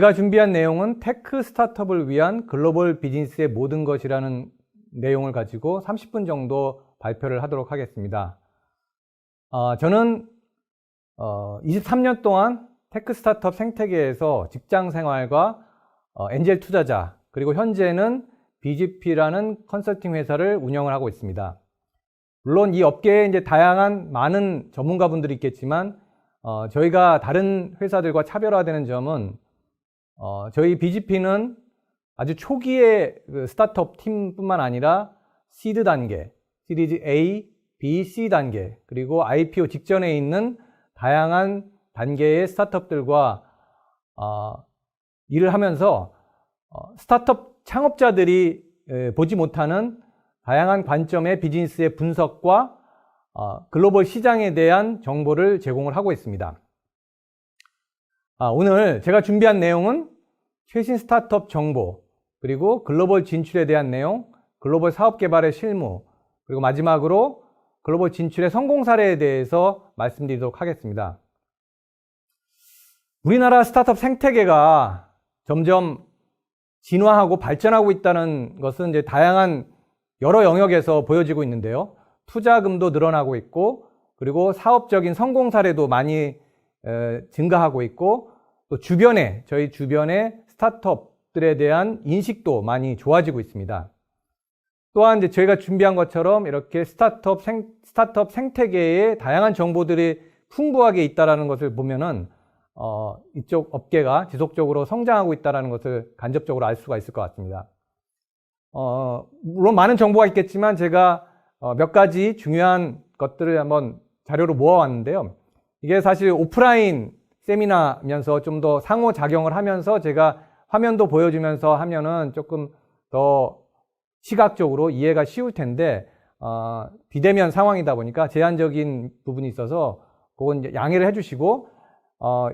제가 준비한 내용은 테크 스타트업을 위한 글로벌 비즈니스의 모든 것이라는 내용을 가지고 30분 정도 발표를 하도록 하겠습니다. 저는 23년 동안 테크 스타트업 생태계에서 직장 생활과 엔젤 투자자, 그리고 현재는 BGP라는 컨설팅 회사를 운영을 하고 있습니다. 물론 이 업계에 이제 다양한 많은 전문가분들이 있겠지만 저희가 다른 회사들과 차별화되는 점은 저희 BGP는 아주 초기의 스타트업 팀뿐만 아니라 시드 단계, 시리즈 A, B, C 단계, 그리고 IPO 직전에 있는 다양한 단계의 스타트업들과 일을 하면서 스타트업 창업자들이 보지 못하는 다양한 관점의 비즈니스의 분석과 글로벌 시장에 대한 정보를 제공을 하고 있습니다. 오늘 제가 준비한 내용은 최신 스타트업 정보, 그리고 글로벌 진출에 대한 내용, 글로벌 사업 개발의 실무, 그리고 마지막으로 글로벌 진출의 성공 사례에 대해서 말씀드리도록 하겠습니다. 우리나라 스타트업 생태계가 점점 진화하고 발전하고 있다는 것은 이제 다양한 여러 영역에서 보여지고 있는데요. 투자금도 늘어나고 있고, 그리고 사업적인 성공 사례도 많이 증가하고 있고, 또 저희 주변에 스타트업들에 대한 인식도 많이 좋아지고 있습니다. 또한 이제 저희가 준비한 것처럼 이렇게 스타트업 생태계에 다양한 정보들이 풍부하게 있다는 것을 보면은 이쪽 업계가 지속적으로 성장하고 있다는 것을 간접적으로 알 수가 있을 것 같습니다. 물론 많은 정보가 있겠지만 제가 몇 가지 중요한 것들을 한번 자료로 모아왔는데요. 이게 사실 오프라인 세미나면서 좀 더 상호작용을 하면서 제가 화면도 보여주면서 하면은 조금 더 시각적으로 이해가 쉬울 텐데 비대면 상황이다 보니까 제한적인 부분이 있어서 그건 이제 양해를 해주시고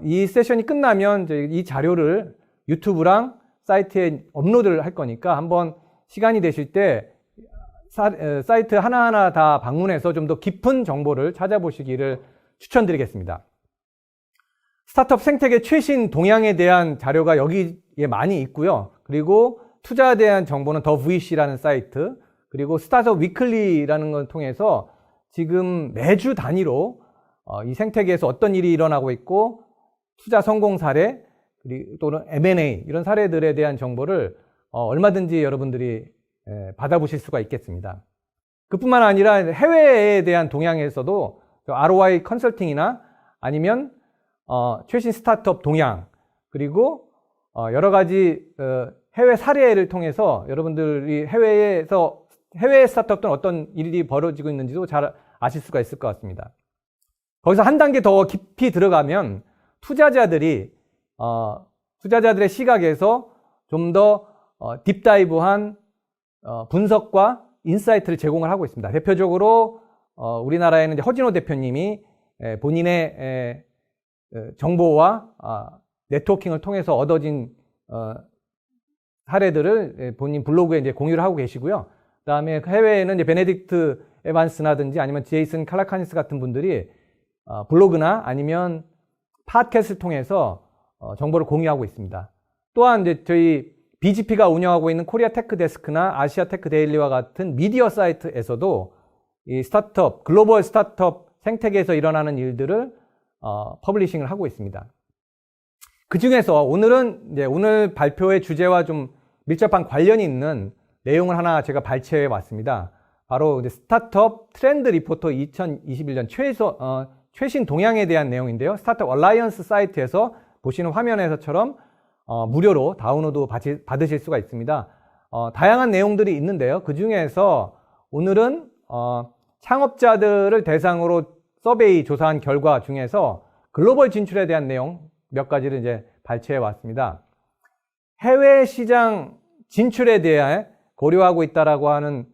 이 세션이 끝나면 이제 이 자료를 유튜브랑 사이트에 업로드를 할 거니까 한번 시간이 되실 때 사이트 하나하나 다 방문해서 좀 더 깊은 정보를 찾아보시기를 추천드리겠습니다. 스타트업 생태계 최신 동향에 대한 자료가 여기에 많이 있고요. 그리고 투자에 대한 정보는 더 VC라는 사이트, 그리고 스타트업 위클리라는 걸 통해서 지금 매주 단위로 이 생태계에서 어떤 일이 일어나고 있고, 투자 성공 사례, 그리고 또는 M&A 이런 사례들에 대한 정보를 얼마든지 여러분들이 받아보실 수가 있겠습니다. 그뿐만 아니라 해외에 대한 동향에서도 ROI 컨설팅이나 아니면 최신 스타트업 동향, 그리고 여러 가지 해외 사례를 통해서 여러분들이 해외 스타트업들은 어떤 일이 벌어지고 있는지도 잘 아실 수가 있을 것 같습니다. 거기서 한 단계 더 깊이 들어가면 투자자들의 시각에서 좀 더 딥다이브한 분석과 인사이트를 제공을 하고 있습니다. 대표적으로 우리나라에는 이제 허진호 대표님이 본인의 정보와 네트워킹을 통해서 얻어진 사례들을 본인 블로그에 이제 공유를 하고 계시고요. 그다음에 해외에는 이제 베네딕트 에반스라든지 아니면 제이슨 칼라카니스 같은 분들이 블로그나 아니면 팟캐스트를 통해서 정보를 공유하고 있습니다. 또한 이제 저희 BGP가 운영하고 있는 코리아 테크 데스크나 아시아 테크 데일리와 같은 미디어 사이트에서도 이 글로벌 스타트업 생태계에서 일어나는 일들을 퍼블리싱을 하고 있습니다. 그 중에서 오늘 발표의 주제와 좀 밀접한 관련이 있는 내용을 하나 제가 발췌해 왔습니다. 바로 이제 스타트업 트렌드 리포터 2021년 최신 동향에 대한 내용인데요. 스타트업 얼라이언스 사이트에서 보시는 화면에서처럼 무료로 다운로드 받으실 수가 있습니다. 다양한 내용들이 있는데요. 그 중에서 오늘은 창업자들을 대상으로 서베이 조사한 결과 중에서 글로벌 진출에 대한 내용 몇 가지를 이제 발췌해 왔습니다. 해외 시장 진출에 대해 고려하고 있다라고 하는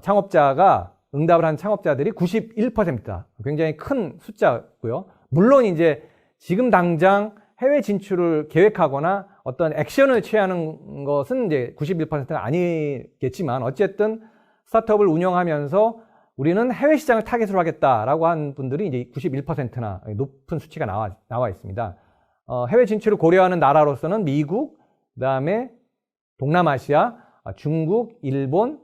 창업자가 응답을 한 창업자들이 91%입니다. 굉장히 큰 숫자고요. 물론 이제 지금 당장 해외 진출을 계획하거나 어떤 액션을 취하는 것은 이제 91%가 아니겠지만 어쨌든 스타트업을 운영하면서 우리는 해외 시장을 타겟으로 하겠다라고 한 분들이 이제 91%나 높은 수치가 나와 있습니다. 해외 진출을 고려하는 나라로서는 미국, 그다음에 동남아시아, 중국, 일본,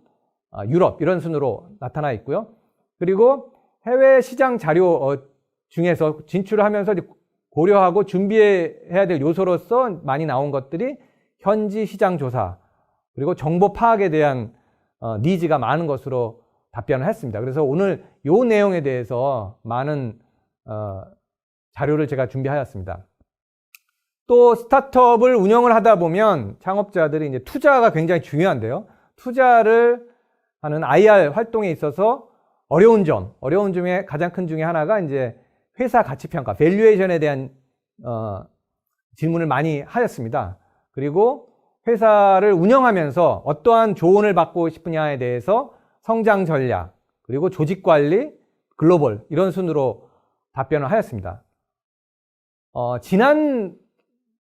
유럽 이런 순으로 나타나 있고요. 그리고 해외 시장 자료 중에서 진출을 하면서 고려하고 준비해야 될 요소로서 많이 나온 것들이 현지 시장 조사, 그리고 정보 파악에 대한 니즈가 많은 것으로 답변을 했습니다. 그래서 오늘 이 내용에 대해서 많은 자료를 제가 준비하였습니다. 또 스타트업을 운영을 하다 보면 창업자들이 이제 투자가 굉장히 중요한데요. 투자를 하는 IR 활동에 있어서 어려운 중에 가장 큰 중에 하나가 이제 회사 가치 평가, 밸류에이션에 대한 질문을 많이 하였습니다. 그리고 회사를 운영하면서 어떠한 조언을 받고 싶으냐에 대해서 성장 전략, 그리고 조직 관리, 글로벌 이런 순으로 답변을 하였습니다. 지난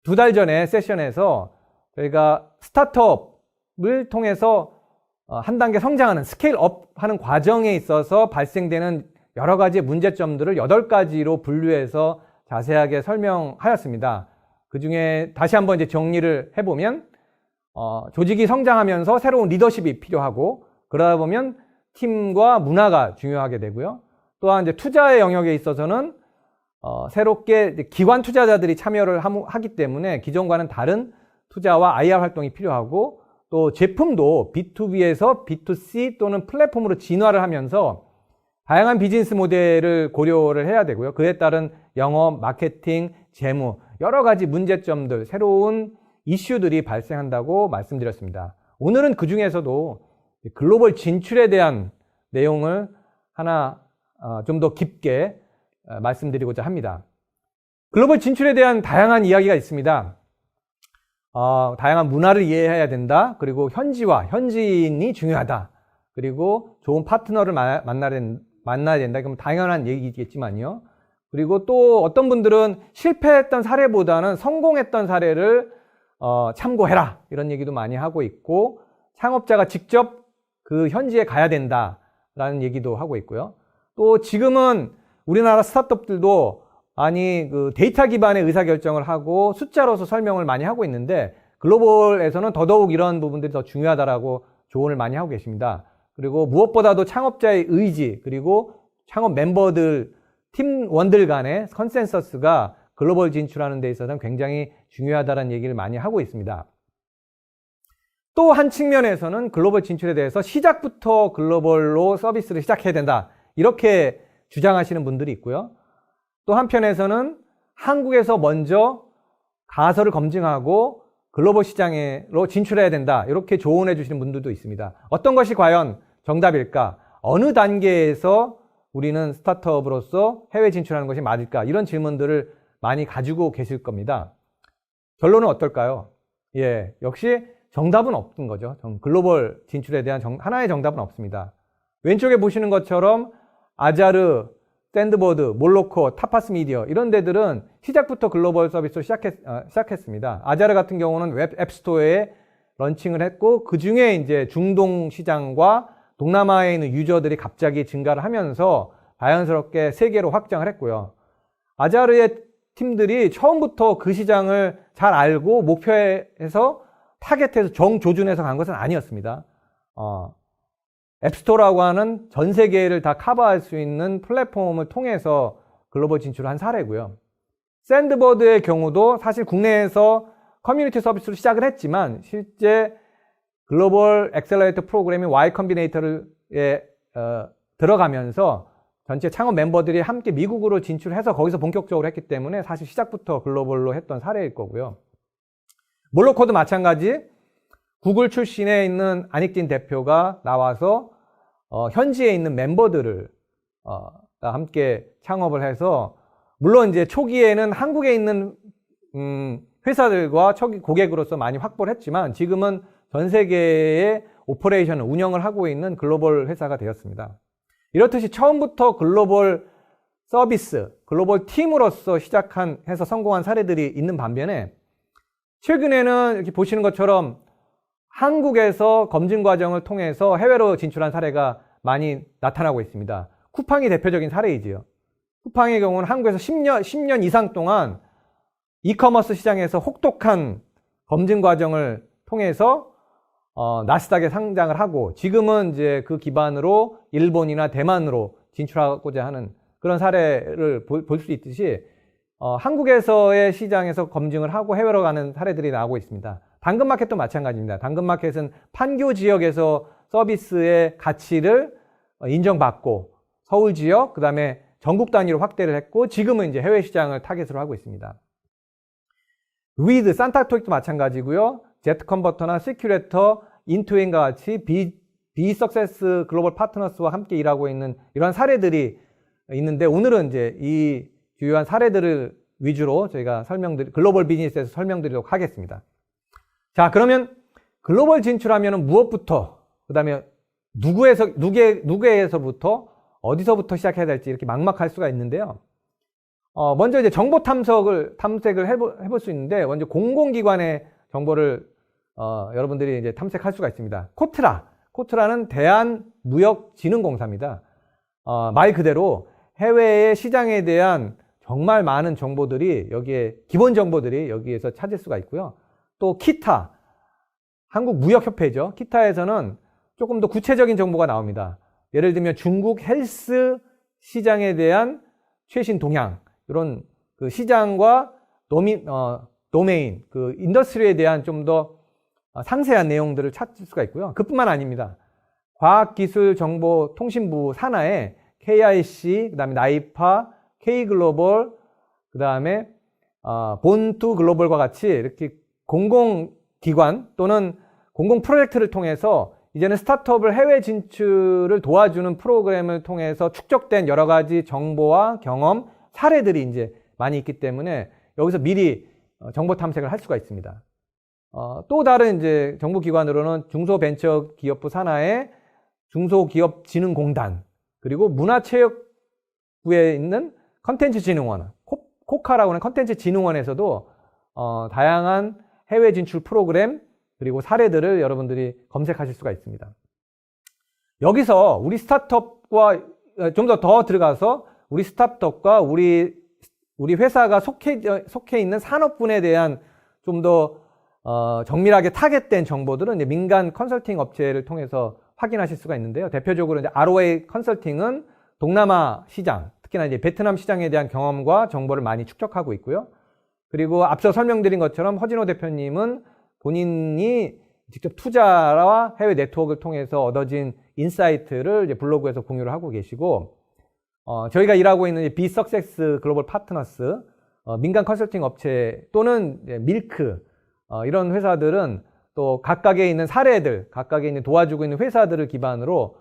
2달 전에 세션에서 저희가 스타트업을 통해서 한 단계 성장하는 스케일업 하는 과정에 있어서 발생되는 여러 가지 문제점들을 8가지로 분류해서 자세하게 설명하였습니다. 그 중에 다시 한번 이제 정리를 해보면 조직이 성장하면서 새로운 리더십이 필요하고, 그러다 보면 팀과 문화가 중요하게 되고요. 또한 이제 투자의 영역에 있어서는 새롭게 기관 투자자들이 참여를 하기 때문에 기존과는 다른 투자와 IR 활동이 필요하고, 또 제품도 B2B에서 B2C 또는 플랫폼으로 진화를 하면서 다양한 비즈니스 모델을 고려를 해야 되고요. 그에 따른 영업, 마케팅, 재무 여러 가지 문제점들, 새로운 이슈들이 발생한다고 말씀드렸습니다. 오늘은 그 중에서도 글로벌 진출에 대한 내용을 하나 좀 더 깊게 말씀드리고자 합니다. 글로벌 진출에 대한 다양한 이야기가 있습니다. 다양한 문화를 이해해야 된다. 그리고 현지인이 중요하다. 그리고 좋은 파트너를 만나야 된다. 그럼 당연한 얘기겠지만요. 그리고 또 어떤 분들은 실패했던 사례보다는 성공했던 사례를 참고해라. 이런 얘기도 많이 하고 있고, 창업자가 직접 그 현지에 가야 된다라는 얘기도 하고 있고요. 또 지금은 우리나라 스타트업들도 많이 그 데이터 기반의 의사결정을 하고 숫자로서 설명을 많이 하고 있는데, 글로벌에서는 더더욱 이런 부분들이 더 중요하다라고 조언을 많이 하고 계십니다. 그리고 무엇보다도 창업자의 의지, 그리고 창업 멤버들, 팀원들 간의 컨센서스가 글로벌 진출하는 데 있어서는 굉장히 중요하다는 얘기를 많이 하고 있습니다. 또 한 측면에서는 글로벌 진출에 대해서 시작부터 글로벌로 서비스를 시작해야 된다, 이렇게 주장하시는 분들이 있고요. 또 한편에서는 한국에서 먼저 가설을 검증하고 글로벌 시장으로 진출해야 된다, 이렇게 조언해 주시는 분들도 있습니다. 어떤 것이 과연 정답일까? 어느 단계에서 우리는 스타트업으로서 해외 진출하는 것이 맞을까? 이런 질문들을 많이 가지고 계실 겁니다. 결론은 어떨까요? 역시 정답은 없는 거죠. 글로벌 진출에 대한 하나의 정답은 없습니다. 왼쪽에 보시는 것처럼 아자르, 샌드버드, 몰로코, 타파스 미디어 이런 데들은 시작부터 글로벌 서비스로 시작했습니다. 아자르 같은 경우는 웹 앱스토어에 런칭을 했고, 그 중에 이제 중동 시장과 동남아에 있는 유저들이 갑자기 증가를 하면서 자연스럽게 세계로 확장을 했고요. 아자르의 팀들이 처음부터 그 시장을 잘 알고 목표해서 타겟해서 정조준해서 간 것은 아니었습니다. 앱스토어라고 하는 전 세계를 다 커버할 수 있는 플랫폼을 통해서 글로벌 진출을 한 사례고요. 샌드버드의 경우도 사실 국내에서 커뮤니티 서비스로 시작을 했지만, 실제 글로벌 엑셀러레이터 프로그램인 Y 컴비네이터에 들어가면서 전체 창업 멤버들이 함께 미국으로 진출해서 거기서 본격적으로 했기 때문에 사실 시작부터 글로벌로 했던 사례일 거고요. 몰로코도 마찬가지, 구글 출신에 있는 안익진 대표가 나와서 현지에 있는 멤버들을 함께 창업을 해서, 물론 이제 초기에는 한국에 있는 회사들과 고객으로서 많이 확보를 했지만, 지금은 전 세계의 오퍼레이션을 운영을 하고 있는 글로벌 회사가 되었습니다. 이렇듯이 처음부터 글로벌 서비스, 글로벌 팀으로서 해서 성공한 사례들이 있는 반면에, 최근에는 이렇게 보시는 것처럼 한국에서 검증 과정을 통해서 해외로 진출한 사례가 많이 나타나고 있습니다. 쿠팡이 대표적인 사례이지요. 쿠팡의 경우는 한국에서 10년 이상 동안 이커머스 시장에서 혹독한 검증 과정을 통해서 나스닥에 상장을 하고 지금은 이제 그 기반으로 일본이나 대만으로 진출하고자 하는 그런 사례를 볼 수 있듯이 한국에서의 시장에서 검증을 하고 해외로 가는 사례들이 나오고 있습니다. 당근마켓도 마찬가지입니다. 당근마켓은 판교 지역에서 서비스의 가치를 인정받고 서울 지역, 그 다음에 전국 단위로 확대를 했고 지금은 이제 해외 시장을 타겟으로 하고 있습니다. 위드, 산타토익도 마찬가지고요. 제트컨버터나 시큐레이터, 인투엔과 같이 비석세스 글로벌 파트너스와 함께 일하고 있는 이러한 사례들이 있는데 오늘은 이제 이 주요한 사례들을 위주로 저희가 글로벌 비즈니스에서 설명드리도록 하겠습니다. 자, 그러면 글로벌 진출하면 무엇부터, 그 다음에 누구에서부터, 어디서부터 시작해야 될지 이렇게 막막할 수가 있는데요. 먼저 이제 정보 탐색을 해볼 수 있는데, 먼저 공공기관의 정보를, 여러분들이 이제 탐색할 수가 있습니다. 코트라는 대한무역진흥공사입니다. 말 그대로 해외의 시장에 대한 정말 많은 정보들이 기본 정보들이 여기에서 찾을 수가 있고요. 또 키타, 한국무역협회죠. 키타에서는 조금 더 구체적인 정보가 나옵니다. 예를 들면 중국 헬스 시장에 대한 최신 동향, 이런 그 시장과 도메인, 그 인더스트리에 대한 좀 더 상세한 내용들을 찾을 수가 있고요. 그뿐만 아닙니다. 과학기술정보통신부 산하에 KIC, 그 다음에 나이파, K글로벌, 그 다음에 본투 글로벌과 같이 이렇게 공공기관 또는 공공 프로젝트를 통해서 이제는 스타트업을 해외 진출을 도와주는 프로그램을 통해서 축적된 여러 가지 정보와 경험, 사례들이 이제 많이 있기 때문에 여기서 미리 정보 탐색을 할 수가 있습니다. 또 다른 이제 정부기관으로는 중소벤처기업부 산하의 중소기업진흥공단, 그리고 문화체육부에 있는 컨텐츠진흥원, 코카라고 하는 컨텐츠진흥원에서도 다양한 해외 진출 프로그램 그리고 사례들을 여러분들이 검색하실 수가 있습니다. 여기서 우리 스타트업과 좀 더 들어가서 우리 스타트업과 우리 회사가 속해 있는 산업군에 대한 좀 더 정밀하게 타겟된 정보들은 이제 민간 컨설팅 업체를 통해서 확인하실 수가 있는데요. 대표적으로 이제 ROA 컨설팅은 동남아 시장, 특히나 이제 베트남 시장에 대한 경험과 정보를 많이 축적하고 있고요. 그리고 앞서 설명드린 것처럼 허진호 대표님은 본인이 직접 투자와 해외 네트워크를 통해서 얻어진 인사이트를 이제 블로그에서 공유를 하고 계시고, 저희가 일하고 있는 비석세스 글로벌 파트너스, 민간 컨설팅 업체 또는 밀크, 이런 회사들은 또 각각에 있는 사례들, 각각에 있는 도와주고 있는 회사들을 기반으로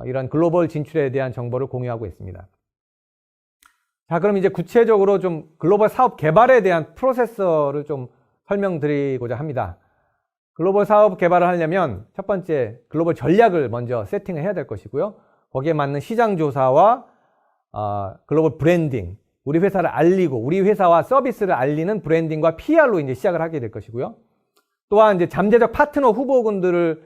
이런 글로벌 진출에 대한 정보를 공유하고 있습니다. 자, 그럼 이제 구체적으로 좀 글로벌 사업 개발에 대한 프로세서를 좀 설명드리고자 합니다. 글로벌 사업 개발을 하려면 첫 번째 글로벌 전략을 먼저 세팅을 해야 될 것이고요. 거기에 맞는 시장 조사와 글로벌 브랜딩, 우리 회사를 알리고 우리 회사와 서비스를 알리는 브랜딩과 PR로 이제 시작을 하게 될 것이고요. 또한 이제 잠재적 파트너 후보군들을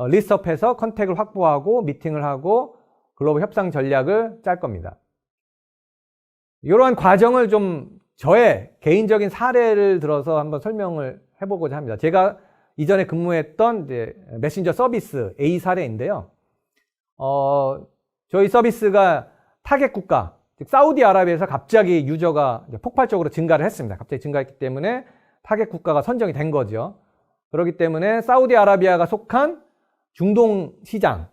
리스트업해서 컨택을 확보하고 미팅을 하고 글로벌 협상 전략을 짤 겁니다. 이러한 과정을 좀 저의 개인적인 사례를 들어서 한번 설명을 해보고자 합니다. 제가 이전에 근무했던 이제 메신저 서비스 A 사례인데요. 저희 서비스가 타겟 국가, 즉 사우디아라비아에서 갑자기 유저가 폭발적으로 증가를 했습니다. 갑자기 증가했기 때문에 타겟 국가가 선정이 된 거죠. 그렇기 때문에 사우디아라비아가 속한 중동 시장,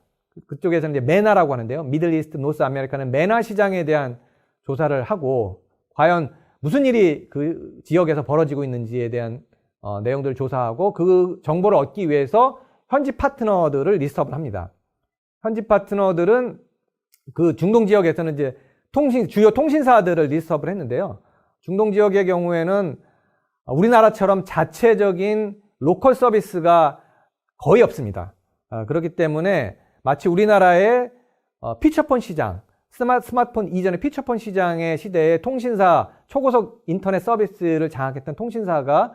그쪽에서는 이제 메나라고 하는데요. 미들 이스트 노스 아메리카는 메나 시장에 대한 조사를 하고 과연 무슨 일이 그 지역에서 벌어지고 있는지에 대한 내용들을 조사하고 그 정보를 얻기 위해서 현지 파트너들을 리스트업을 합니다. 현지 파트너들은 그 중동 지역에서는 이제 주요 통신사들을 리스트업을 했는데요. 중동 지역의 경우에는 우리나라처럼 자체적인 로컬 서비스가 거의 없습니다. 그렇기 때문에 마치 우리나라의 피처폰 시장, 스마트폰 이전의 피처폰 시장의 시대에 통신사, 초고속 인터넷 서비스를 장악했던 통신사가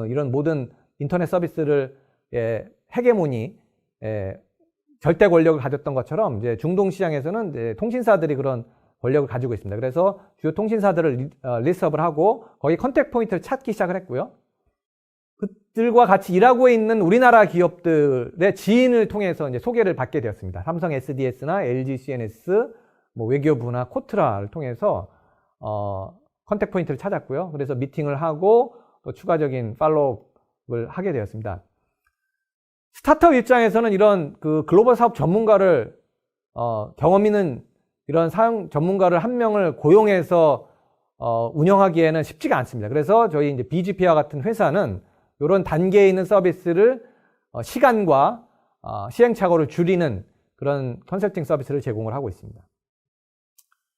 이런 모든 인터넷 서비스를 헤게모니, 절대 권력을 가졌던 것처럼 이제 중동 시장에서는 이제 통신사들이 그런 권력을 가지고 있습니다. 그래서 주요 통신사들을 리스트업을 하고 거기 컨택 포인트를 찾기 시작을 했고요. 그들과 같이 일하고 있는 우리나라 기업들의 지인을 통해서 이제 소개를 받게 되었습니다. 삼성 SDS나 LG CNS, 뭐 외교부나 코트라를 통해서 컨택 포인트를 찾았고요. 그래서 미팅을 하고 또 추가적인 팔로우업을 하게 되었습니다. 스타트업 입장에서는 이런 그 글로벌 사업 전문가를 경험 있는 이런 사용 전문가를 한 명을 고용해서 운영하기에는 쉽지가 않습니다. 그래서 저희 이제 BGP와 같은 회사는 이런 단계에 있는 서비스를 시간과 시행착오를 줄이는 그런 컨설팅 서비스를 제공을 하고 있습니다.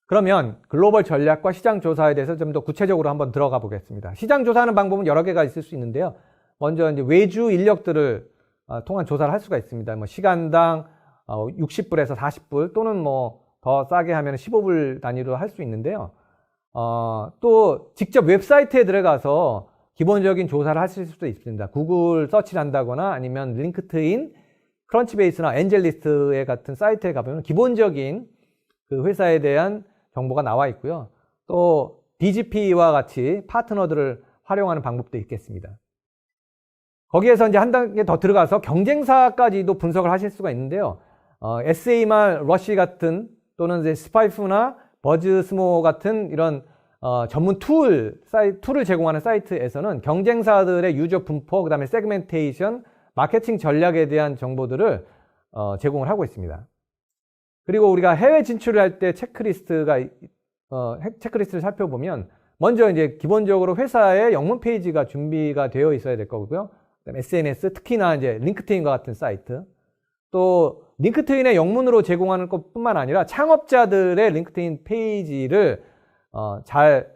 그러면 글로벌 전략과 시장 조사에 대해서 좀 더 구체적으로 한번 들어가 보겠습니다. 시장 조사하는 방법은 여러 개가 있을 수 있는데요. 먼저 이제 외주 인력들을 통한 조사를 할 수가 있습니다. 뭐 시간당 60불에서 40불 또는 뭐 더 싸게 하면 15불 단위로 할 수 있는데요. 또 직접 웹사이트에 들어가서 기본적인 조사를 하실 수도 있습니다. 구글 서치를 한다거나 아니면 링크트인, 크런치베이스나 엔젤리스트의 같은 사이트에 가보면 기본적인 그 회사에 대한 정보가 나와 있고요. 또 BGP와 같이 파트너들을 활용하는 방법도 있겠습니다. 거기에서 이제 한 단계 더 들어가서 경쟁사까지도 분석을 하실 수가 있는데요. SAMR 러쉬 같은 또는 이제 스파이프나 버즈스모 같은 이런 전문 툴을 제공하는 사이트에서는 경쟁사들의 유저 분포, 그 다음에 세그멘테이션, 마케팅 전략에 대한 정보들을 제공을 하고 있습니다. 그리고 우리가 해외 진출을 할 때 체크리스트를 살펴보면 먼저 이제 기본적으로 회사의 영문 페이지가 준비가 되어 있어야 될 거고요. 그다음에 SNS, 특히나 이제 링크트인과 같은 사이트, 또 링크트인의 영문으로 제공하는 것뿐만 아니라 창업자들의 링크트인 페이지를 잘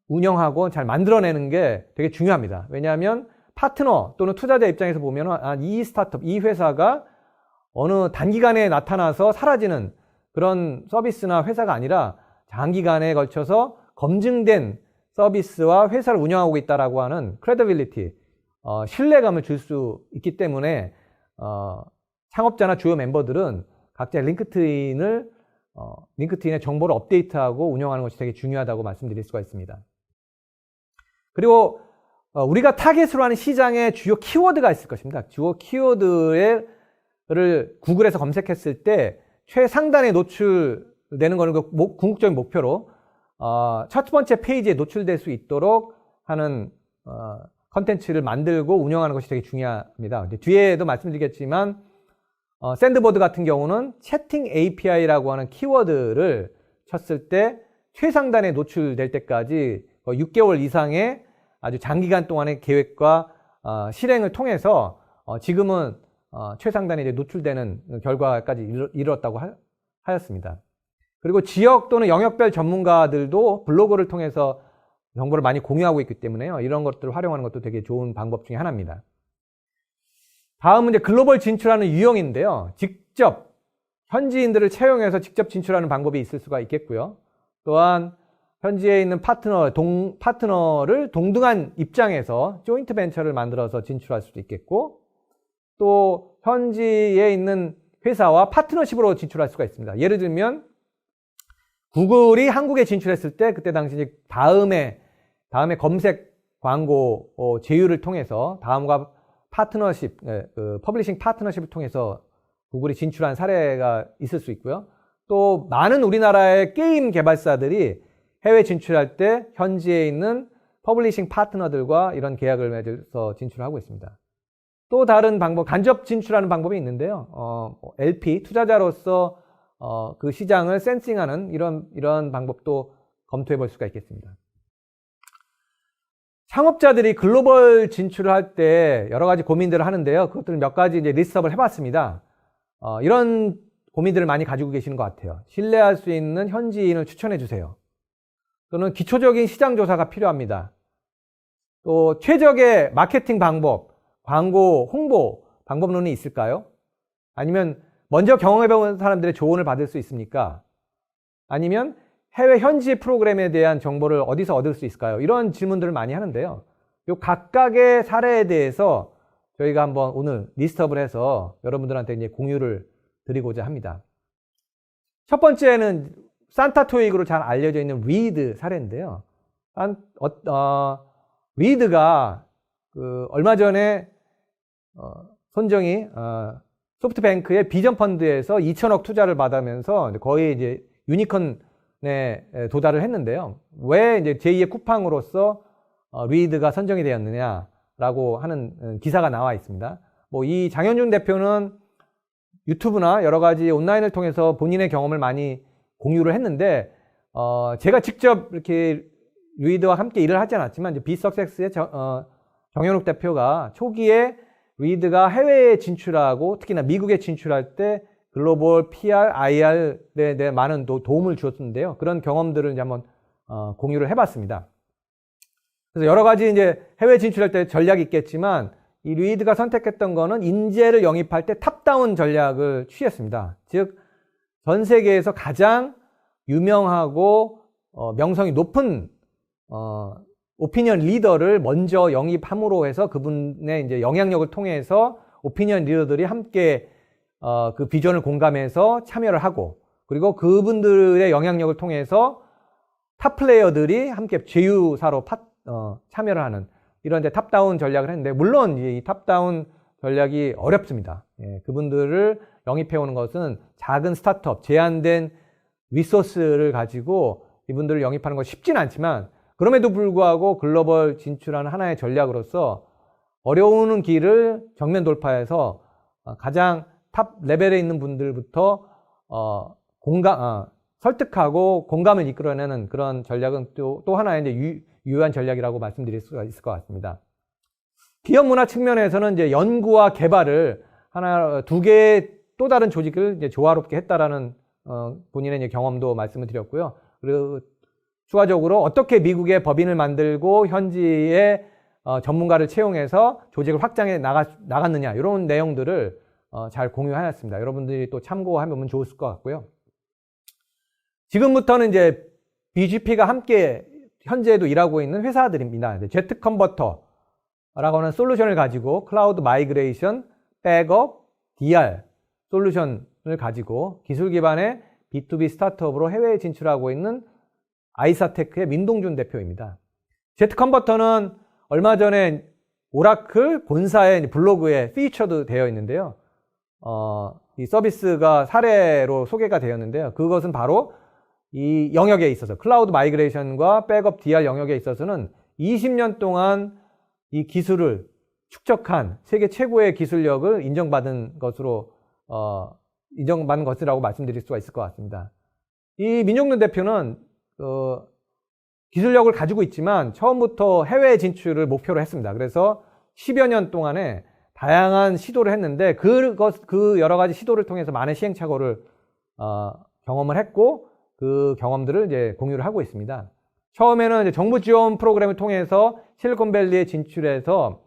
운영하고 잘 만들어내는 게 되게 중요합니다. 왜냐하면 파트너 또는 투자자 입장에서 보면 이 스타트업, 이 회사가 어느 단기간에 나타나서 사라지는 그런 서비스나 회사가 아니라 장기간에 걸쳐서 검증된 서비스와 회사를 운영하고 있다라고 하는 크레디빌리티, 신뢰감을 줄 수 있기 때문에 창업자나 주요 멤버들은 각자 링크트인의 정보를 업데이트하고 운영하는 것이 되게 중요하다고 말씀드릴 수가 있습니다. 그리고 우리가 타겟으로 하는 시장의 주요 키워드가 있을 것입니다. 주요 키워드를 구글에서 검색했을 때 최상단에 노출되는 것을 궁극적인 목표로 첫 번째 페이지에 노출될 수 있도록 하는 컨텐츠를 만들고 운영하는 것이 되게 중요합니다. 뒤에도 말씀드리겠지만 샌드보드 같은 경우는 채팅 API라고 하는 키워드를 쳤을 때 최상단에 노출될 때까지 6개월 이상의 아주 장기간 동안의 계획과 실행을 통해서 지금은 최상단에 이제 노출되는 결과까지 이뤘다고 하였습니다. 그리고 지역 또는 영역별 전문가들도 블로그를 통해서 정보를 많이 공유하고 있기 때문에요. 이런 것들을 활용하는 것도 되게 좋은 방법 중에 하나입니다. 다음은 이제 글로벌 진출하는 유형인데요. 직접 현지인들을 채용해서 직접 진출하는 방법이 있을 수가 있겠고요. 또한 현지에 있는 파트너를 동등한 입장에서 조인트 벤처를 만들어서 진출할 수도 있겠고, 또 현지에 있는 회사와 파트너십으로 진출할 수가 있습니다. 예를 들면 구글이 한국에 진출했을 때 그때 당시 다음에 검색 광고 제휴를 통해서 다음과 파트너십, 퍼블리싱 파트너십을 통해서 구글이 진출한 사례가 있을 수 있고요. 또 많은 우리나라의 게임 개발사들이 해외 진출할 때 현지에 있는 퍼블리싱 파트너들과 이런 계약을 맺어서 진출하고 있습니다. 또 다른 방법, 간접 진출하는 방법이 있는데요. LP, 투자자로서 그 시장을 센싱하는 이런 방법도 검토해 볼 수가 있겠습니다. 창업자들이 글로벌 진출을 할 때 여러 가지 고민들을 하는데요. 그것들을 몇 가지 이제 리스트업을 해봤습니다. 이런 고민들을 많이 가지고 계시는 것 같아요. 신뢰할 수 있는 현지인을 추천해 주세요. 또는 기초적인 시장 조사가 필요합니다. 또 최적의 마케팅 방법, 광고, 홍보 방법론이 있을까요? 아니면 먼저 경험해본 사람들의 조언을 받을 수 있습니까? 아니면 해외 현지 프로그램에 대한 정보를 어디서 얻을 수 있을까요? 이런 질문들을 많이 하는데요. 요 각각의 사례에 대해서 저희가 한번 오늘 리스트업을 해서 여러분들한테 이제 공유를 드리고자 합니다. 첫 번째는 산타 토익으로 잘 알려져 있는 리드 사례인데요. 리드가 얼마 전에 손정이 소프트뱅크의 비전 펀드에서 2천억 투자를 받으면서 거의 이제 유니콘에 도달을 했는데요. 왜 이제 제2의 쿠팡으로서 리드가 선정이 되었느냐라고 하는 기사가 나와 있습니다. 뭐 이 장현준 대표는 유튜브나 여러 가지 온라인을 통해서 본인의 경험을 많이 공유를 했는데, 제가 직접 이렇게 리드와 함께 일을 하지 않았지만, 이제 비석섹스의 정현욱 대표가 초기에 리드가 해외에 진출하고 특히나 미국에 진출할 때 글로벌 PR, IR에 많은 도움을 주었는데요. 그런 경험들을 이제 한번 공유를 해봤습니다. 그래서 여러 가지 이제 해외 진출할 때 전략이 있겠지만, 이 리드가 선택했던 거는 인재를 영입할 때 탑다운 전략을 취했습니다. 즉, 전 세계에서 가장 유명하고 명성이 높은 오피니언 리더를 먼저 영입함으로 해서 그분의 이제 영향력을 통해서 오피니언 리더들이 함께 그 비전을 공감해서 참여를 하고, 그리고 그분들의 영향력을 통해서 탑 플레이어들이 함께 제휴사로 참여를 하는 이런 이제 탑다운 전략을 했는데, 물론 이 탑다운 전략이 어렵습니다. 예, 그분들을 영입해오는 것은 작은 스타트업, 제한된 리소스를 가지고 이분들을 영입하는 건 쉽지는 않지만, 그럼에도 불구하고 글로벌 진출하는 하나의 전략으로서 어려운 길을 정면 돌파해서 가장 탑 레벨에 있는 분들부터 설득하고 공감을 이끌어내는 그런 전략은 또 하나의 이제 유효한 전략이라고 말씀드릴 수가 있을 것 같습니다. 기업 문화 측면에서는 이제 연구와 개발을 두 개의 또 다른 조직을 이제 조화롭게 했다라는 본인의 이제 경험도 말씀을 드렸고요. 그리고 추가적으로 어떻게 미국의 법인을 만들고 현지의 전문가를 채용해서 조직을 확장해 나갔느냐, 이런 내용들을 잘 공유하였습니다. 여러분들이 또 참고하면 좋을 것 같고요. 지금부터는 이제 BGP가 함께 현재도 일하고 있는 회사들입니다. 제트 컨버터라고 하는 솔루션을 가지고 클라우드 마이그레이션, 백업, DR 솔루션을 가지고 기술 기반의 B2B 스타트업으로 해외에 진출하고 있는 아이사테크의 민동준 대표입니다. 제트 컨버터는 얼마 전에 오라클 본사의 블로그에 피처드 되어 있는데요. 이 서비스가 사례로 소개가 되었는데요. 그것은 바로 이 영역에 있어서 클라우드 마이그레이션과 백업 DR 영역에 있어서는 20년 동안 이 기술을 축적한 세계 최고의 기술력을 인정받은 것이라고 말씀드릴 수가 있을 것 같습니다. 이 민종준 대표는 기술력을 가지고 있지만 처음부터 해외 진출을 목표로 했습니다. 그래서 10여 년 동안에 다양한 시도를 했는데 그 여러 가지 시도를 통해서 많은 시행착오를 경험을 했고, 그 경험들을 이제 공유를 하고 있습니다. 처음에는 이제 정부 지원 프로그램을 통해서 실리콘밸리에 진출해서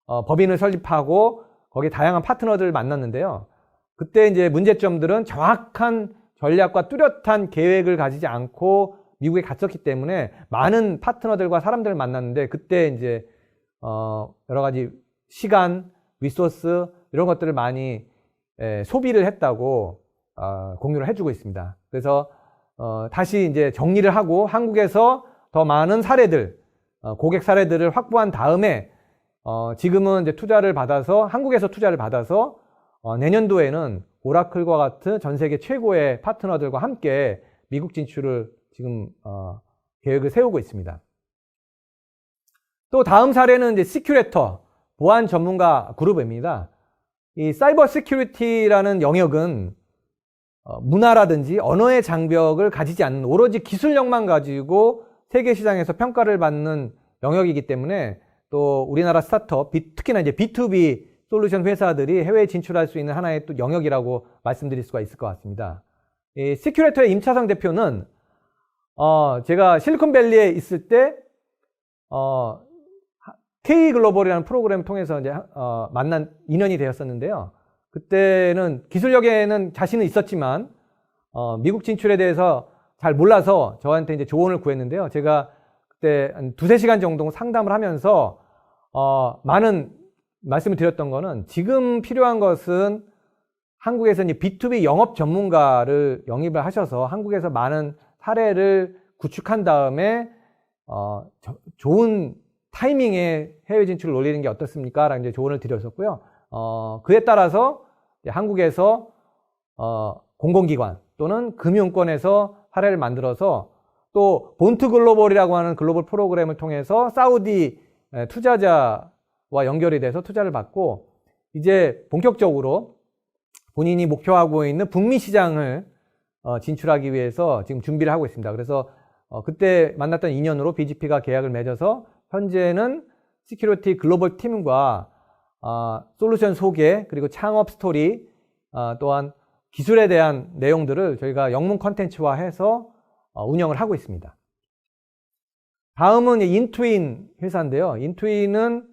법인을 설립하고 거기에 다양한 파트너들을 만났는데요. 그때 이제 문제점들은 정확한 전략과 뚜렷한 계획을 가지지 않고 미국에 갔었기 때문에 많은 파트너들과 사람들을 만났는데, 그때 이제 여러 가지 시간, 리소스 이런 것들을 많이 소비를 했다고 공유를 해주고 있습니다. 그래서 다시 이제 정리를 하고 한국에서 더 많은 사례들, 고객 사례들을 확보한 다음에 지금은 이제 한국에서 투자를 받아서 내년도에는 오라클과 같은 전 세계 최고의 파트너들과 함께 미국 진출을 지금 계획을 세우고 있습니다. 또 다음 사례는 이제 시큐레터, 보안 전문가 그룹입니다. 이 사이버 시큐리티라는 영역은 문화라든지 언어의 장벽을 가지지 않는 오로지 기술력만 가지고 세계 시장에서 평가를 받는 영역이기 때문에 또 우리나라 스타트업, 특히나 이제 B2B 솔루션 회사들이 해외에 진출할 수 있는 하나의 또 영역이라고 말씀드릴 수가 있을 것 같습니다. 이 시큐레터의 임차성 대표는 제가 실리콘밸리에 있을 때 K글로벌이라는 프로그램을 통해서 이제 만난 인연이 되었었는데요. 그때는 기술력에는 자신은 있었지만 미국 진출에 대해서 잘 몰라서 저한테 이제 조언을 구했는데요. 제가 그때 한 2-3시간 정도 상담을 하면서 많은 말씀을 드렸던 거는, 지금 필요한 것은 한국에서 이제 B2B 영업 전문가를 영입을 하셔서 한국에서 많은 사례를 구축한 다음에 좋은 타이밍에 해외 진출을 노리는 게 어떻습니까? 라는 이제 조언을 드렸었고요. 그에 따라서 한국에서 공공기관 또는 금융권에서 사례를 만들어서 또 본투 글로벌이라고 하는 글로벌 프로그램을 통해서 사우디 투자자와 연결이 돼서 투자를 받고 이제 본격적으로 본인이 목표하고 있는 북미 시장을 진출하기 위해서 지금 준비를 하고 있습니다. 그래서 그때 만났던 인연으로 BGP가 계약을 맺어서 현재는 시큐리티 글로벌 팀과 솔루션 소개 그리고 창업 스토리 또한 기술에 대한 내용들을 저희가 영문 컨텐츠화해서 운영을 하고 있습니다. 다음은 인투인 회사인데요. 인투인은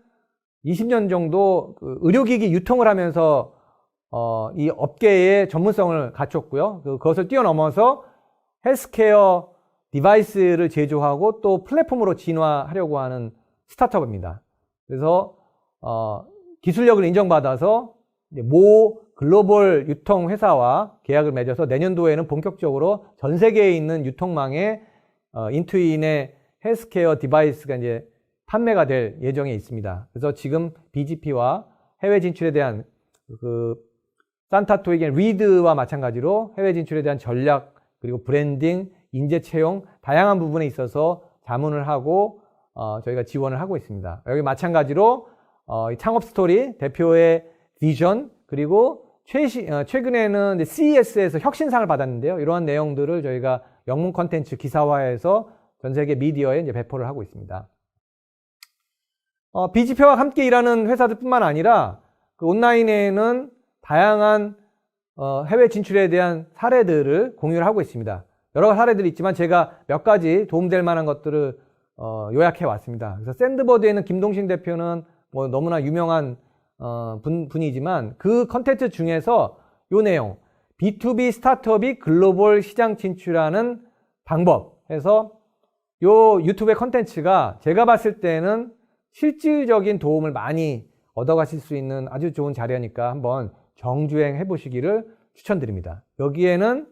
20년 정도 의료기기 유통을 하면서 이 업계의 전문성을 갖췄고요. 그것을 뛰어넘어서 헬스케어 디바이스를 제조하고 또 플랫폼으로 진화하려고 하는 스타트업입니다. 그래서 기술력을 인정받아서 모 글로벌 유통 회사와 계약을 맺어서 내년도에는 본격적으로 전 세계에 있는 유통망에 인투인의 헬스케어 디바이스가 이제 판매가 될 예정에 있습니다. 그래서 지금 BGP와 해외 진출에 대한 산타토익의 리드와 마찬가지로 해외 진출에 대한 전략 그리고 브랜딩, 인재 채용 다양한 부분에 있어서 자문을 하고 저희가 지원을 하고 있습니다. 여기 마찬가지로 창업 스토리 대표의 비전 그리고 최근에는 CES에서 혁신상을 받았는데요. 이러한 내용들을 저희가 영문 콘텐츠 기사화해서 전 세계 미디어에 이제 배포를 하고 있습니다. BGP와 함께 일하는 회사들뿐만 아니라 온라인에는 다양한 해외 진출에 대한 사례들을 공유를 하고 있습니다. 여러 사례들이 있지만 제가 몇 가지 도움될 만한 것들을 요약해 왔습니다. 그래서 샌드버드에는 김동신 대표는 뭐 너무나 유명한 분이지만 그 컨텐츠 중에서 요 내용 B2B 스타트업이 글로벌 시장 진출하는 방법 해서 요 유튜브의 컨텐츠가 제가 봤을 때는 실질적인 도움을 많이 얻어가실 수 있는 아주 좋은 자료니까 한번 정주행 해보시기를 추천드립니다. 여기에는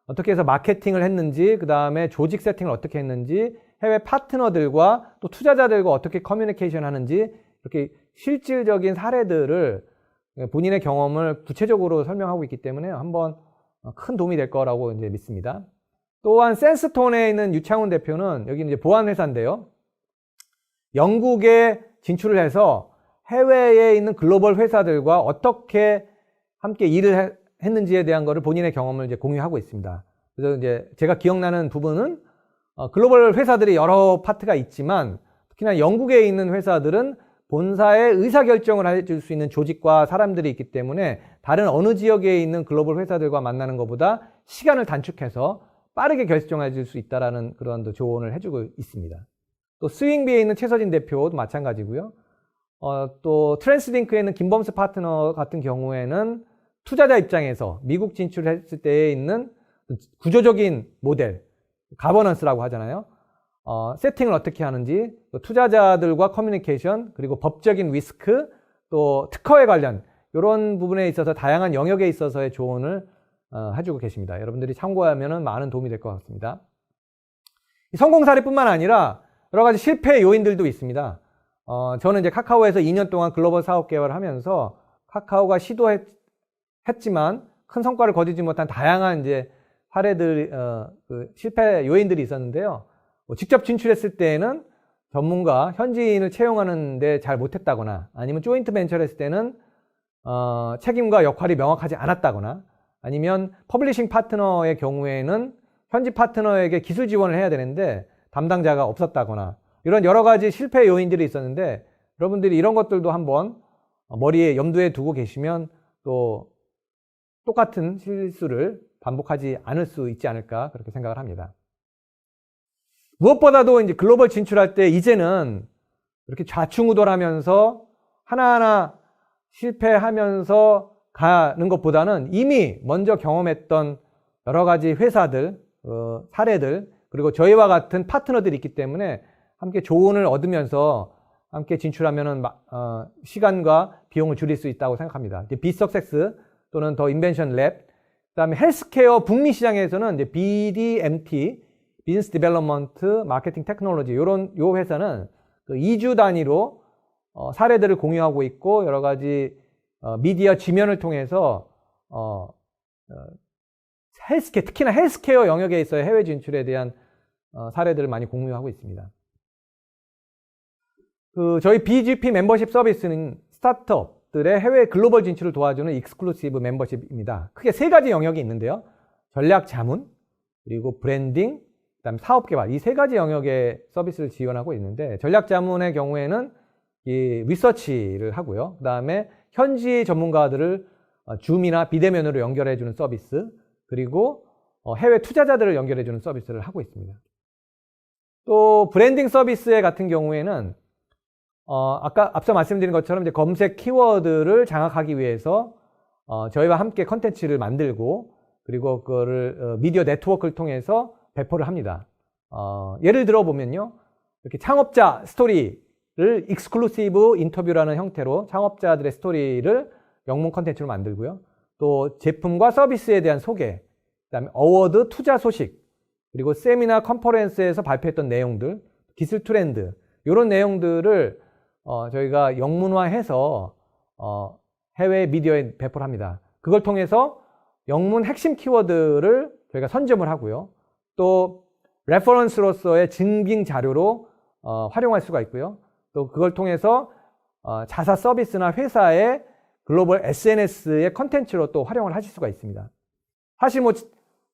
어떻게 해서 마케팅을 했는지, 그 다음에 조직 세팅을 어떻게 했는지, 해외 파트너들과 또 투자자들과 어떻게 커뮤니케이션 하는지, 이렇게 실질적인 사례들을 본인의 경험을 구체적으로 설명하고 있기 때문에 한번 큰 도움이 될 거라고 이제 믿습니다. 또한 센스톤에 있는 유창훈 대표는 여기 이제 보안 회사인데요. 영국에 진출을 해서 해외에 있는 글로벌 회사들과 어떻게 함께 일을 했는지에 대한 거를 본인의 경험을 이제 공유하고 있습니다. 그래서 이제 제가 기억나는 부분은 글로벌 회사들이 여러 파트가 있지만 특히나 영국에 있는 회사들은 본사의 의사결정을 해줄 수 있는 조직과 사람들이 있기 때문에 다른 어느 지역에 있는 글로벌 회사들과 만나는 것보다 시간을 단축해서 빠르게 결정해 줄 수 있다는 그런 조언을 해주고 있습니다. 또 스윙비에 있는 최서진 대표도 마찬가지고요. 또 트랜스링크에 있는 김범수 파트너 같은 경우에는 투자자 입장에서 미국 진출했을 때에 있는 구조적인 모델, 가버넌스라고 하잖아요. 세팅을 어떻게 하는지, 또 투자자들과 커뮤니케이션, 그리고 법적인 리스크, 또 특허에 관련 이런 부분에 있어서 다양한 영역에 있어서의 조언을 해주고 계십니다. 여러분들이 참고하면 많은 도움이 될 것 같습니다. 성공 사례뿐만 아니라 여러 가지 실패 요인들도 있습니다. 저는 이제 카카오에서 2년 동안 글로벌 사업 개발을 하면서 카카오가 시도했지만 큰 성과를 거두지 못한 다양한 이제 사례들, 실패 요인들이 있었는데요. 직접 진출했을 때에는 전문가, 현지인을 채용하는데 잘 못했다거나 아니면 조인트 벤처를 했을 때는 책임과 역할이 명확하지 않았다거나 아니면 퍼블리싱 파트너의 경우에는 현지 파트너에게 기술 지원을 해야 되는데 담당자가 없었다거나 이런 여러 가지 실패 요인들이 있었는데 여러분들이 이런 것들도 한번 머리에 염두에 두고 계시면 또 똑같은 실수를 반복하지 않을 수 있지 않을까 그렇게 생각을 합니다. 무엇보다도 이제 글로벌 진출할 때 이제는 이렇게 좌충우돌하면서 하나하나 실패하면서 가는 것보다는 이미 먼저 경험했던 여러 가지 회사들, 사례들, 그리고 저희와 같은 파트너들이 있기 때문에 함께 조언을 얻으면서 함께 진출하면은 시간과 비용을 줄일 수 있다고 생각합니다. 비석섹스 또는 더 인벤션 랩, 그다음에 헬스케어 북미 시장에서는 이제 BDMT, 비즈니스 디벨롭먼트 마케팅 테크놀로지 요 회사는 그 2주 단위로 사례들을 공유하고 있고 여러 가지 미디어 지면을 통해서 헬스케어, 특히나 헬스케어 영역에 있어의 해외 진출에 대한 사례들을 많이 공유하고 있습니다. 저희 BGP 멤버십 서비스는 스타트업들의 해외 글로벌 진출을 도와주는 익스클루시브 멤버십입니다. 크게 3가지 영역이 있는데요. 전략 자문, 그리고 브랜딩, 그다음에 사업 개발, 이 3가지 영역의 서비스를 지원하고 있는데, 전략 자문의 경우에는 이 리서치를 하고요. 그다음에 현지 전문가들을 줌이나 비대면으로 연결해 주는 서비스, 그리고 해외 투자자들을 연결해 주는 서비스를 하고 있습니다. 또 브랜딩 서비스 같은 경우에는 앞서 말씀드린 것처럼 이제 검색 키워드를 장악하기 위해서 저희와 함께 컨텐츠를 만들고, 그리고 그거를 미디어 네트워크를 통해서 배포를 합니다. 예를 들어 보면요, 이렇게 창업자 스토리를 익스클루시브 인터뷰라는 형태로 창업자들의 스토리를 영문 컨텐츠로 만들고요. 또 제품과 서비스에 대한 소개, 그다음에 어워드, 투자 소식, 그리고 세미나, 컨퍼런스에서 발표했던 내용들, 기술 트렌드, 이런 내용들을 저희가 영문화해서 해외 미디어에 배포를 합니다. 그걸 통해서 영문 핵심 키워드를 저희가 선점을 하고요. 또 레퍼런스로서의 증빙 자료로 활용할 수가 있고요. 또 그걸 통해서 자사 서비스나 회사의 글로벌 SNS의 컨텐츠로 또 활용을 하실 수가 있습니다. 사실 뭐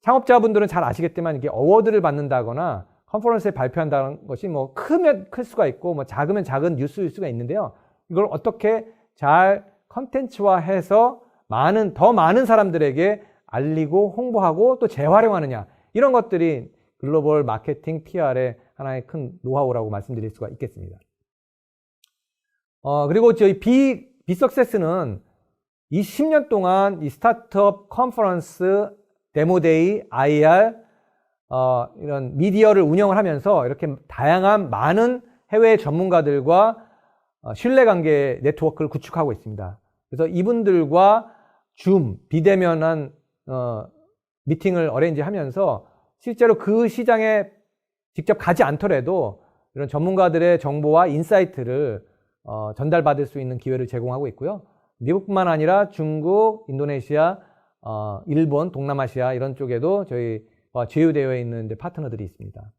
창업자분들은 잘 아시겠지만 이게 어워드를 받는다거나 컨퍼런스에 발표한다는 것이 뭐 크면 클 수가 있고 뭐 작으면 작은 뉴스일 수가 있는데요. 이걸 어떻게 잘 컨텐츠화해서 더 많은 사람들에게 알리고 홍보하고 또 재활용하느냐, 이런 것들이 글로벌 마케팅 PR의 하나의 큰 노하우라고 말씀드릴 수가 있겠습니다. 그리고 저희 비석세스는 이 10년 동안 이 스타트업 컨퍼런스, 데모데이, IR 이런 미디어를 운영을 하면서 이렇게 다양한 많은 해외 전문가들과 신뢰관계 네트워크를 구축하고 있습니다. 그래서 이분들과 줌, 비대면한 미팅을 어레인지 하면서 실제로 그 시장에 직접 가지 않더라도 이런 전문가들의 정보와 인사이트를 전달받을 수 있는 기회를 제공하고 있고요. 미국뿐만 아니라 중국, 인도네시아, 일본, 동남아시아 이런 쪽에도 저희와 제휴되어 있는 파트너들이 있습니다.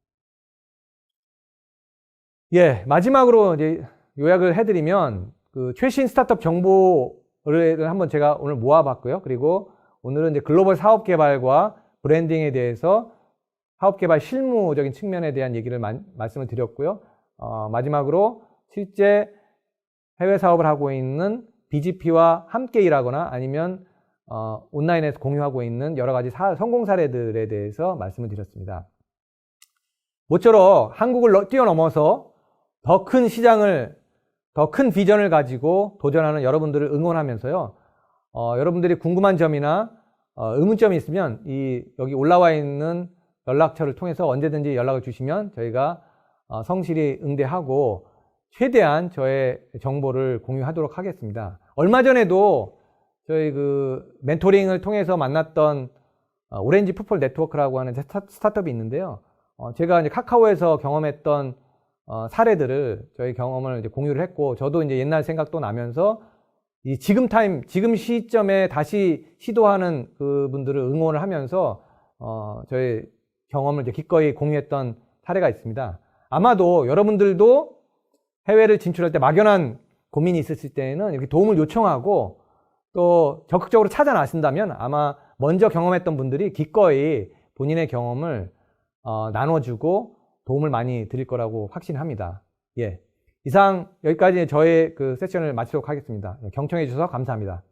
예, 마지막으로 이제 요약을 해드리면 그 최신 스타트업 정보를 한번 제가 오늘 모아봤고요. 그리고 오늘은 이제 글로벌 사업 개발과 브랜딩에 대해서 사업 개발 실무적인 측면에 대한 얘기를 말씀을 드렸고요. 마지막으로 실제 해외 사업을 하고 있는 BGP와 함께 일하거나 아니면 온라인에서 공유하고 있는 여러 가지 성공 사례들에 대해서 말씀을 드렸습니다. 모쪼록 한국을 뛰어넘어서 더 큰 시장을, 더 큰 비전을 가지고 도전하는 여러분들을 응원하면서요. 여러분들이 궁금한 점이나 의문점이 있으면 여기 올라와 있는 연락처를 통해서 언제든지 연락을 주시면 저희가 성실히 응대하고 최대한 저의 정보를 공유하도록 하겠습니다. 얼마 전에도 저희 멘토링을 통해서 만났던 오렌지 풋볼 네트워크라고 하는 스타트업이 있는데요. 제가 이제 카카오에서 경험했던 사례들을, 저희 경험을 이제 공유를 했고, 저도 이제 옛날 생각도 나면서 지금 시점에 다시 시도하는 그분들을 응원을 하면서 저희 경험을 이제 기꺼이 공유했던 사례가 있습니다. 아마도 여러분들도 해외를 진출할 때 막연한 고민이 있으실 때에는 이렇게 도움을 요청하고 또 적극적으로 찾아 나선다면 아마 먼저 경험했던 분들이 기꺼이 본인의 경험을 나눠주고 도움을 많이 드릴 거라고 확신합니다. 예. 이상 여기까지 저의 세션을 마치도록 하겠습니다. 경청해 주셔서 감사합니다.